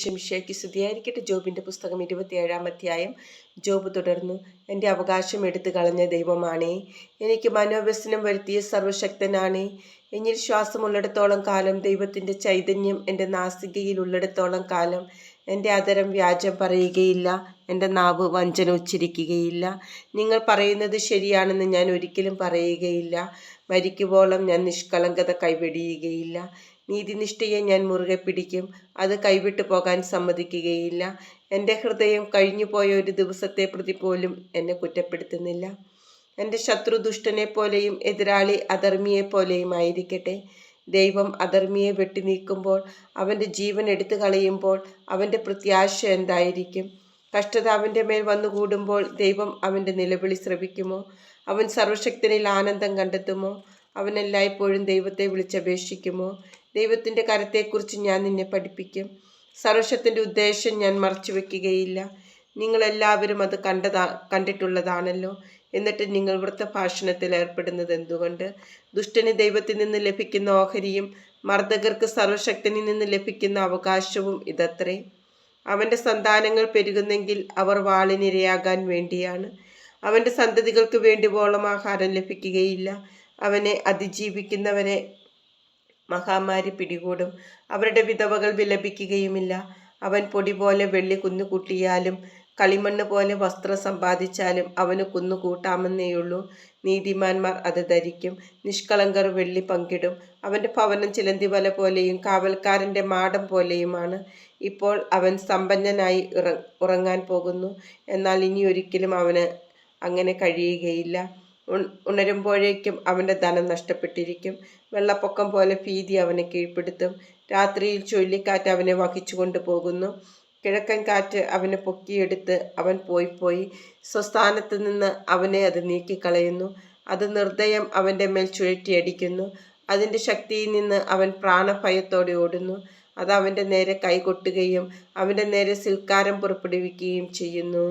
ഈശോമിശിഹായ്ക്ക് സ്തുതിയായിരിക്കട്ടെ. ജോബിൻ്റെ പുസ്തകം 27-ാം അധ്യായം. ജോബ് തുടർന്നു. എൻ്റെ അവകാശം എടുത്തു കളഞ്ഞ ദൈവമാണേ, എനിക്ക് മനോവ്യസനം വരുത്തിയ സർവശക്തനാണേ, എന്നിൽ ശ്വാസമുള്ളിടത്തോളം കാലം, ദൈവത്തിൻ്റെ ചൈതന്യം എൻ്റെ നാസികയിൽ ഉള്ളിടത്തോളം കാലം, എൻ്റെ അധരം വ്യാജം പറയുകയില്ല, എൻ്റെ നാവ് വഞ്ചന ഉച്ചരിക്കുകയില്ല. നിങ്ങൾ പറയുന്നത് ശരിയാണെന്ന് ഞാൻ ഒരിക്കലും പറയുകയില്ല. മരിക്കുവോളം ഞാൻ നിഷ്കളങ്കത കൈവെടിയുകയില്ല. നീതിനിഷ്ഠയെ ഞാൻ മുറുകെ പിടിക്കും, അത് കൈവിട്ടു പോകാൻ സമ്മതിക്കുകയില്ല. എൻ്റെ ഹൃദയം കഴിഞ്ഞുപോയ ഒരു ദിവസത്തെ പ്രതി പോലും എന്നെ കുറ്റപ്പെടുത്തുന്നില്ല. എൻ്റെ ശത്രു ദുഷ്ടനെ പോലെയും എതിരാളി അധർമ്മിയെപ്പോലെയും ആയിരിക്കട്ടെ. ദൈവം അധർമ്മിയെ വെട്ടി നീക്കുമ്പോൾ, അവൻ്റെ ജീവൻ എടുത്തു കളയുമ്പോൾ അവൻ്റെ പ്രത്യാശ എന്തായിരിക്കും? കഷ്ടത അവൻ്റെ മേൽ വന്നുകൂടുമ്പോൾ ദൈവം അവൻ്റെ നിലവിളി ശ്രവിക്കുമോ? അവൻ സർവശക്തനിൽ ആനന്ദം കണ്ടെത്തുമോ? അവൻ എല്ലായ്പ്പോഴും ദൈവത്തെ വിളിച്ചപേക്ഷിക്കുമോ? ദൈവത്തിൻ്റെ കരത്തെക്കുറിച്ച് ഞാൻ നിന്നെ പഠിപ്പിക്കും. സർവശക്തൻ്റെ ഉദ്ദേശം ഞാൻ മറച്ചു വെക്കുകയില്ല. നിങ്ങളെല്ലാവരും അത് കണ്ടിട്ടുള്ളതാണല്ലോ. എന്നിട്ട് നിങ്ങൾ വൃത്തഭാഷണത്തിൽ ഏർപ്പെടുന്നത് എന്തുകൊണ്ട്? ദുഷ്ടന് ദൈവത്തിൽ നിന്ന് ലഭിക്കുന്ന ഓഹരിയും മർദ്ദകർക്ക് സർവശക്തനിൽ നിന്ന് ലഭിക്കുന്ന അവകാശവും ഇതത്രേ. അവൻ്റെ സന്താനങ്ങൾ പെരുകുന്നെങ്കിൽ അവർ വാളിനിരയാകാൻ വേണ്ടിയാണ്. അവൻ്റെ സന്തതികൾക്ക് വേണ്ടുവോളം ആഹാരം ലഭിക്കുകയില്ല. അവനെ അതിജീവിക്കുന്നവരെ മഹാമാരി പിടികൂടും. അവരുടെ വിധവകൾ വിലപിക്കുകയുമില്ല. അവൻ പൊടി പോലെ വെള്ളി കുന്നുകൂട്ടിയാലും കളിമണ്ണ് പോലെ വസ്ത്രം സമ്പാദിച്ചാലും അവന് കുന്നുകൂട്ടാമെന്നേയുള്ളൂ. നീതിമാന്മാർ അത് ധരിക്കും, നിഷ്കളങ്കർ വെള്ളി പങ്കിടും. അവൻ്റെ ഭവനം ചിലന്തി വല പോലെയും കാവൽക്കാരൻ്റെ മാടം പോലെയുമാണ്. ഇപ്പോൾ അവൻ സമ്പന്നനായി ഉറങ്ങാൻ പോകുന്നു, എന്നാൽ ഇനി ഒരിക്കലും അവന് അങ്ങനെ കഴിയുകയില്ല. ഉണരുമ്പോഴേക്കും അവൻ്റെ ധനം നഷ്ടപ്പെട്ടിരിക്കും. വെള്ളപ്പൊക്കം പോലെ ഭീതി അവനെ കീഴ്പ്പെടുത്തും. രാത്രിയിൽ ചുഴലിക്കാറ്റ് അവനെ വഹിച്ചു കൊണ്ടുപോകുന്നു. കിഴക്കൻ കാറ്റ് അവനെ പൊക്കിയെടുത്ത് അവൻ പോയി സ്വസ്ഥാനത്ത് നിന്ന് അവനെ അത് നീക്കിക്കളയുന്നു. അത് നിർദ്ദയം അവൻ്റെ മേൽ ചുഴറ്റിയടിക്കുന്നു. അതിൻ്റെ ശക്തിയിൽ നിന്ന് അവൻ പ്രാണഭയത്തോടെ ഓടുന്നു. അത് അവൻ്റെ നേരെ കൈകൊട്ടുകയും അവൻ്റെ നേരെ സിൽക്കാരം പുറപ്പെടുവിക്കുകയും ചെയ്യുന്നു.